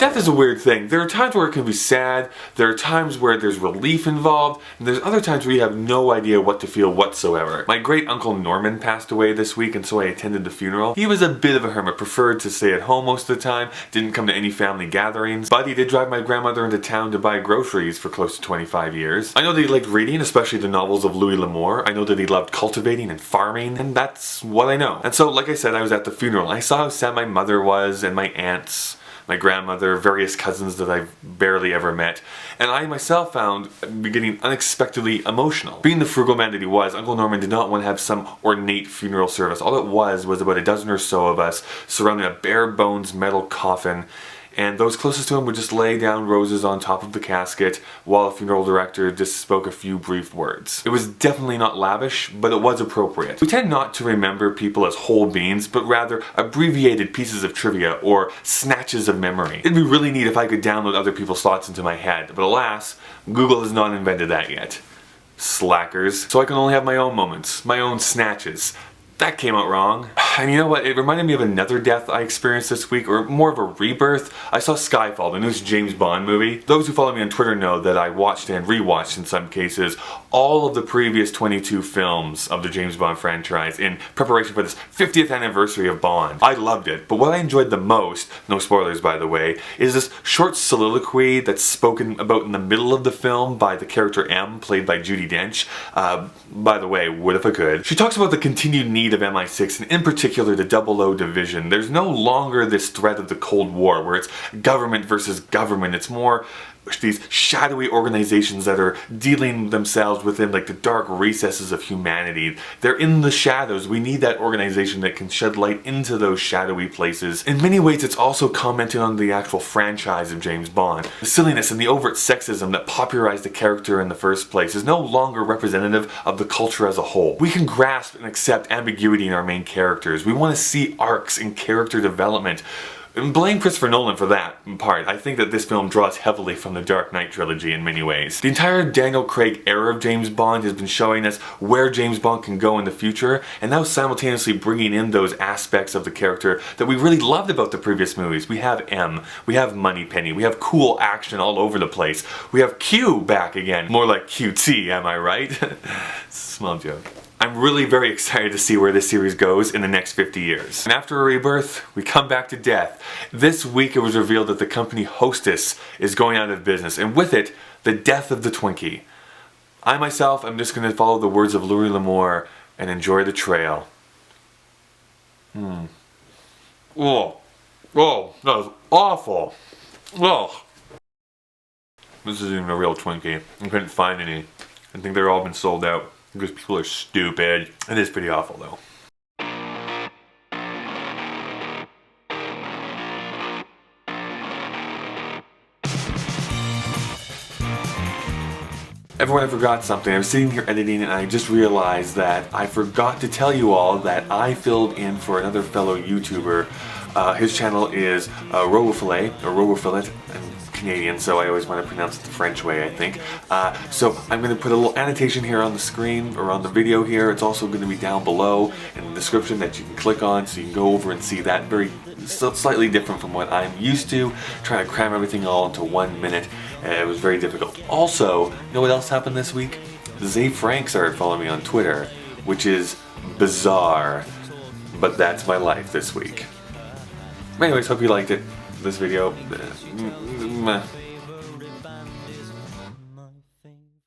Death is a weird thing. There are times where it can be sad, there are times where there's relief involved, and there's other times where you have no idea what to feel whatsoever. My great uncle Norman passed away this week, and so I attended the funeral. He was a bit of a hermit, preferred to stay at home most of the time, didn't come to any family gatherings, but he did drive my grandmother into town to buy groceries for close to 25 years. I know that he liked reading, especially the novels of Louis L'Amour. I know that he loved cultivating and farming, and that's what I know. And so, like I said, I was at the funeral. I saw how sad my mother was, and my aunts, my grandmother, various cousins that I've barely ever met, and I myself found getting unexpectedly emotional. Being the frugal man that he was, Uncle Norman did not want to have some ornate funeral service. All it was about a dozen or so of us surrounding a bare bones metal coffin, and those closest to him would just lay down roses on top of the casket while the funeral director just spoke a few brief words. It was definitely not lavish, but it was appropriate. We tend not to remember people as whole beings, but rather abbreviated pieces of trivia or snatches of memory. It'd be really neat if I could download other people's thoughts into my head, but alas, Google has not invented that yet. Slackers. So I can only have my own moments, my own snatches. That came out wrong. And you know what, it reminded me of another death I experienced this week, or more of a rebirth. I saw Skyfall, the newest James Bond movie. Those who follow me on Twitter know that I watched and rewatched, in some cases, all of the previous 22 films of the James Bond franchise in preparation for this 50th anniversary of Bond. I loved it, but what I enjoyed the most, no spoilers by the way, is this short soliloquy that's spoken about in the middle of the film by the character M, played by Judi Dench. By the way, what if I could? She talks about the continued need of MI6, and in particular the 00 division. There's no longer this threat of the Cold War where it's government versus government. It's more these shadowy organizations that are dealing themselves within like the dark recesses of humanity. They're in the shadows. We need that organization that can shed light into those shadowy places. In many ways, it's also commenting on the actual franchise of James Bond. The silliness and the overt sexism that popularized the character in the first place is no longer representative of the culture as a whole. We can grasp and accept ambiguity in our main characters. We want to see arcs in character development. And blame Christopher Nolan for that part. I think that this film draws heavily from the Dark Knight trilogy in many ways. The entire Daniel Craig era of James Bond has been showing us where James Bond can go in the future, and now simultaneously bringing in those aspects of the character that we really loved about the previous movies. We have M, we have Moneypenny, we have cool action all over the place, we have Q back again. More like QT, am I right? Small joke. I'm really very excited to see where this series goes in the next 50 years. And after a rebirth, we come back to death. This week it was revealed that the company Hostess is going out of business, and with it, the death of the Twinkie. I myself am just going to follow the words of Louis L'Amour and enjoy the trail. Oh, that was awful. Oh. This isn't even a real Twinkie. I couldn't find any. I think they're all been sold out. Because people are stupid. It is pretty awful though. Everyone, I forgot something. I was sitting here editing and I just realized that I forgot to tell you all that I filled in for another fellow YouTuber. His channel is Robofilet, or Robofilet. I'm Canadian, so I always want to pronounce it the French way, I think. So I'm going to put a little annotation here on the screen, or on the video here. It's also going to be down below in the description that you can click on, so you can go over and see that. Slightly different from what I'm used to, trying to cram everything all into 1 minute. It was very difficult. Also, you know what else happened this week? Zay Frank started following me on Twitter, which is bizarre, but that's my life this week. Anyways, hope you liked it. This video. Meh.